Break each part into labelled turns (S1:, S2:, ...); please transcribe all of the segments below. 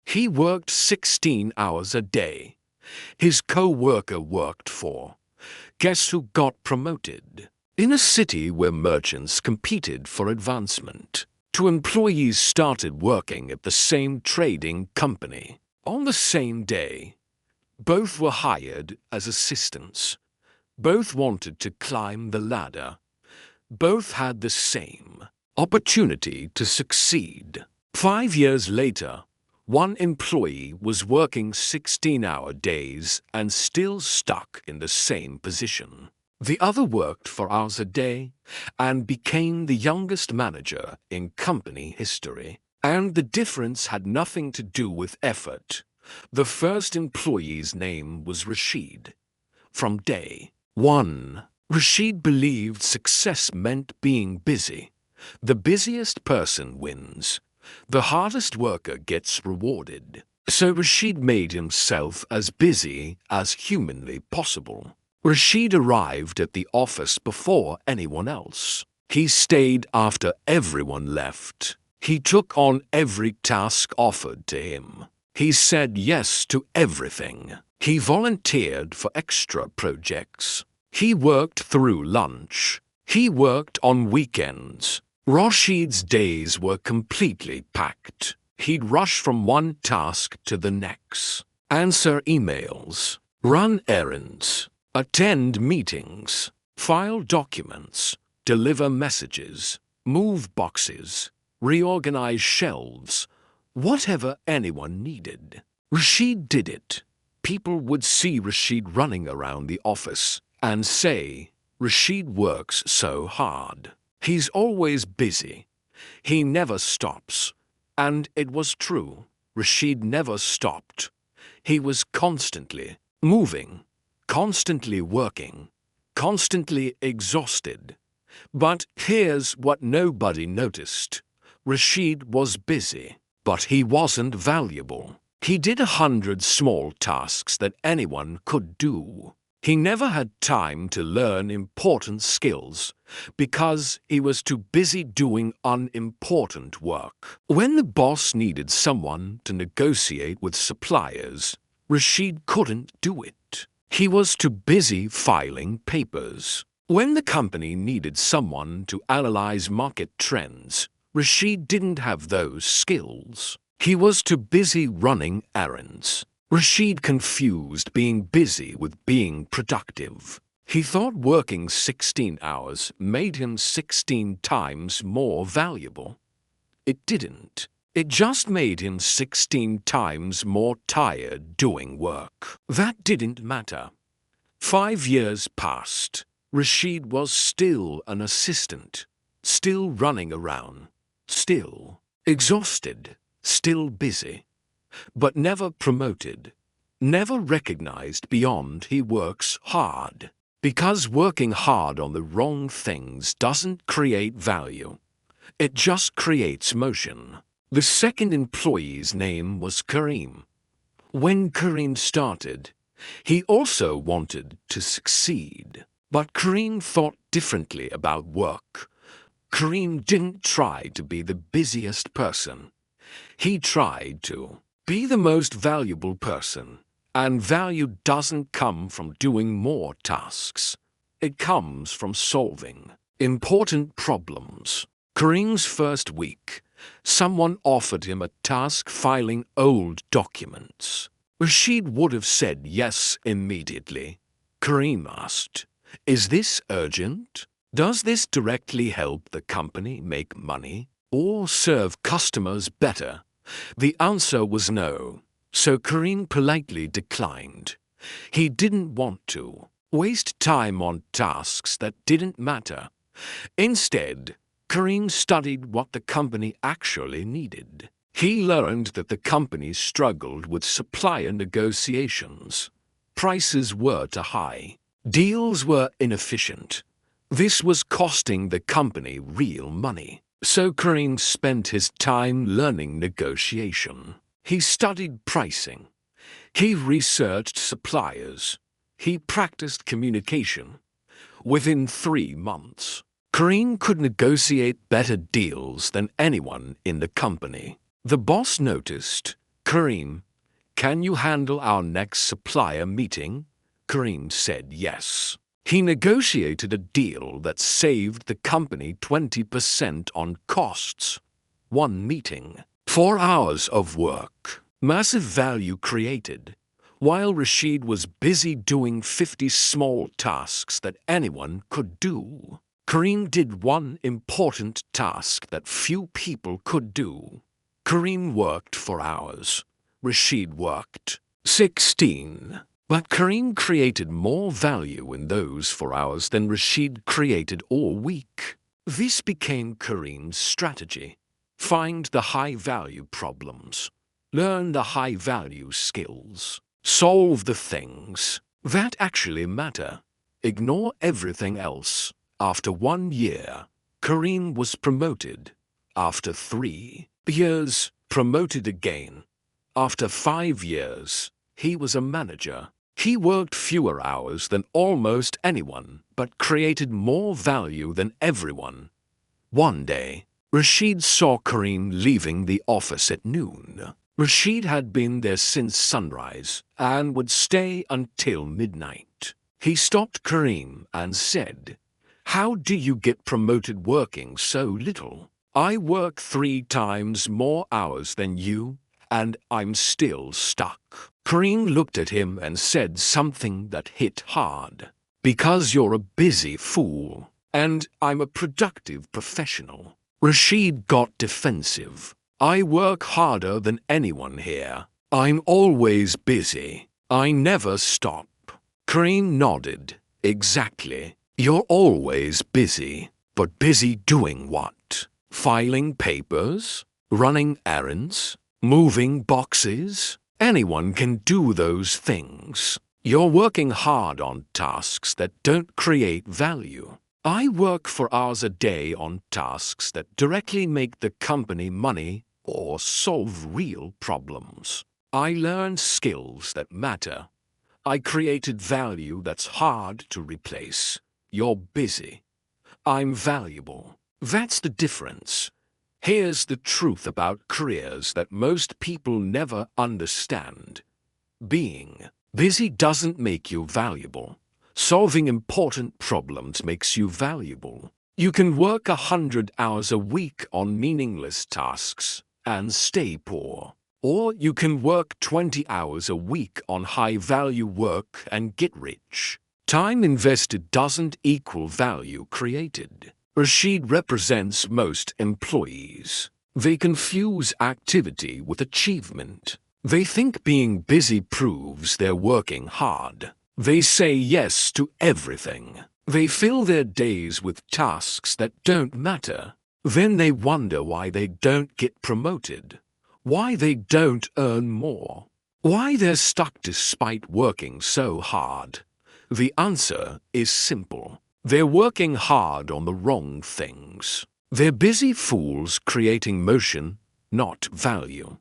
S1: He worked 16 hours a day. His co-worker worked for. Guess who got promoted? In a city where merchants competed for advancement, two employees started working at the same trading company. On the same day, both were hired as assistants. Both wanted to climb the ladder. Both had the same opportunity to succeed. 5 years later, one employee was working 16-hour days and still stuck in the same position. The other worked 4 hours a day and became the youngest manager in company history. And the difference had nothing to do with effort. The first employee's name was Rashid. From day one, Rashid believed success meant being busy. The busiest person wins. The hardest worker gets rewarded. So Rashid made himself as busy as humanly possible. Rashid arrived at the office before anyone else. He stayed after everyone left. He took on every task offered to him. He said yes to everything. He volunteered for extra projects. He worked through lunch. He worked on weekends. Rashid's days were completely packed. He'd rush from one task to the next, answer emails, run errands, attend meetings, file documents, deliver messages, move boxes, reorganize shelves, whatever anyone needed. Rashid did it. People would see Rashid running around the office and say, "Rashid works so hard. He's always busy. He never stops." And it was true. Rashid never stopped. He was constantly moving, constantly working, constantly exhausted. But here's what nobody noticed. Rashid was busy, but he wasn't valuable. He did 100 small tasks that anyone could do. He never had time to learn important skills because he was too busy doing unimportant work. When the boss needed someone to negotiate with suppliers, Rashid couldn't do it. He was too busy filing papers. When the company needed someone to analyze market trends, Rashid didn't have those skills. He was too busy running errands. Rashid confused being busy with being productive. He thought working 16 hours made him 16 times more valuable. It didn't. It just made him 16 times more tired doing work. That didn't matter. 5 years passed. Rashid was still an assistant, still running around, still exhausted, still busy, but never promoted, never recognized beyond he works hard. Because working hard on the wrong things doesn't create value. It just creates motion. The second employee's name was Kareem. When Kareem started, he also wanted to succeed. But Kareem thought differently about work. Kareem didn't try to be the busiest person. He tried to be the most valuable person. And value doesn't come from doing more tasks. It comes from solving important problems. Kareem's first week, someone offered him a task filing old documents. Rashid would have said yes immediately. Kareem asked, "Is this urgent? Does this directly help the company make money or serve customers better?" The answer was no. So Kareem politely declined. He didn't want to waste time on tasks that didn't matter. Instead, Kareem studied what the company actually needed. He learned that the company struggled with supplier negotiations. Prices were too high. Deals were inefficient. This was costing the company real money. So Kareem spent his time learning negotiation. He studied pricing. He researched suppliers. He practiced communication. Within 3 months, Kareem could negotiate better deals than anyone in the company. The boss noticed. "Kareem, can you handle our next supplier meeting?" Kareem said yes. He negotiated a deal that saved the company 20% on costs. One meeting, 4 hours of work, massive value created. While Rashid was busy doing 50 small tasks that anyone could do, Kareem did one important task that few people could do. Kareem worked for hours. Rashid worked 16. But Kareem created more value in those 4 hours than Rashid created all week. This became Kareem's strategy. Find the high-value problems. Learn the high-value skills. Solve the things that actually matter. Ignore everything else. After 1 year, Kareem was promoted. After 3 years, promoted again. After 5 years, he was a manager. He worked fewer hours than almost anyone, but created more value than everyone. One day, Rashid saw Kareem leaving the office at noon. Rashid had been there since sunrise and would stay until midnight. He stopped Kareem and said, "How do you get promoted working so little? I work 3 times more hours than you, and I'm still stuck." Kareem looked at him and said something that hit hard. "Because you're a busy fool, and I'm a productive professional." Rashid got defensive. "I work harder than anyone here. I'm always busy. I never stop." Kareem nodded. "Exactly. You're always busy. But busy doing what? Filing papers? Running errands? Moving boxes? Anyone can do those things. You're working hard on tasks that don't create value. I work for hours a day on tasks that directly make the company money or solve real problems. I learned skills that matter. I created value that's hard to replace. You're busy. I'm valuable." That's the difference. Here's the truth about careers that most people never understand. Being busy doesn't make you valuable. Solving important problems makes you valuable. You can work 100 hours a week on meaningless tasks and stay poor. Or you can work 20 hours a week on high-value work and get rich. Time invested doesn't equal value created. Rashid represents most employees. They confuse activity with achievement. They think being busy proves they're working hard. They say yes to everything. They fill their days with tasks that don't matter. Then they wonder why they don't get promoted, why they don't earn more, why they're stuck despite working so hard. The answer is simple. They're working hard on the wrong things. They're busy fools creating motion, not value.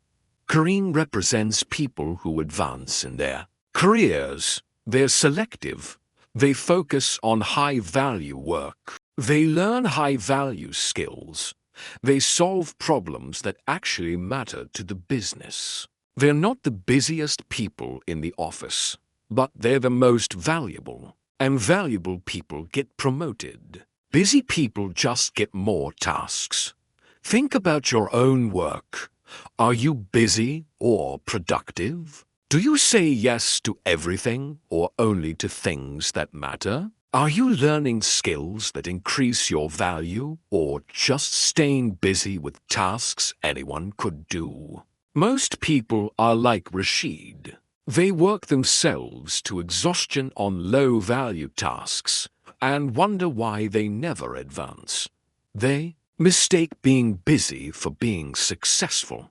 S1: Kareem represents people who advance in their careers. They're selective. They focus on high-value work. They learn high-value skills. They solve problems that actually matter to the business. They're not the busiest people in the office, but they're the most valuable. And valuable people get promoted. Busy people just get more tasks. Think about your own work. Are you busy or productive? Do you say yes to everything or only to things that matter? Are you learning skills that increase your value or just staying busy with tasks anyone could do? Most people are like Rashid. They work themselves to exhaustion on low-value tasks and wonder why they never advance. They mistake being busy for being successful.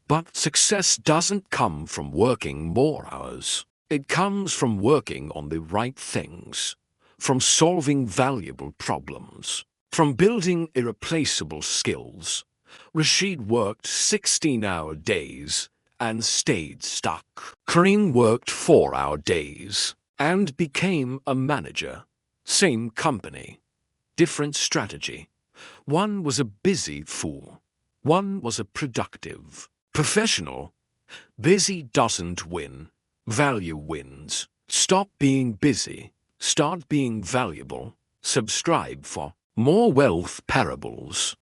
S1: But success doesn't come from working more hours. It comes from working on the right things, from solving valuable problems, from building irreplaceable skills. Rashid worked 16-hour days and stayed stuck. Kareem worked 4-hour days and became a manager. Same company, different strategy. One was a busy fool. One was a productive professional. Busy doesn't win. Value wins. Stop being busy. Start being valuable. Subscribe for more wealth parables.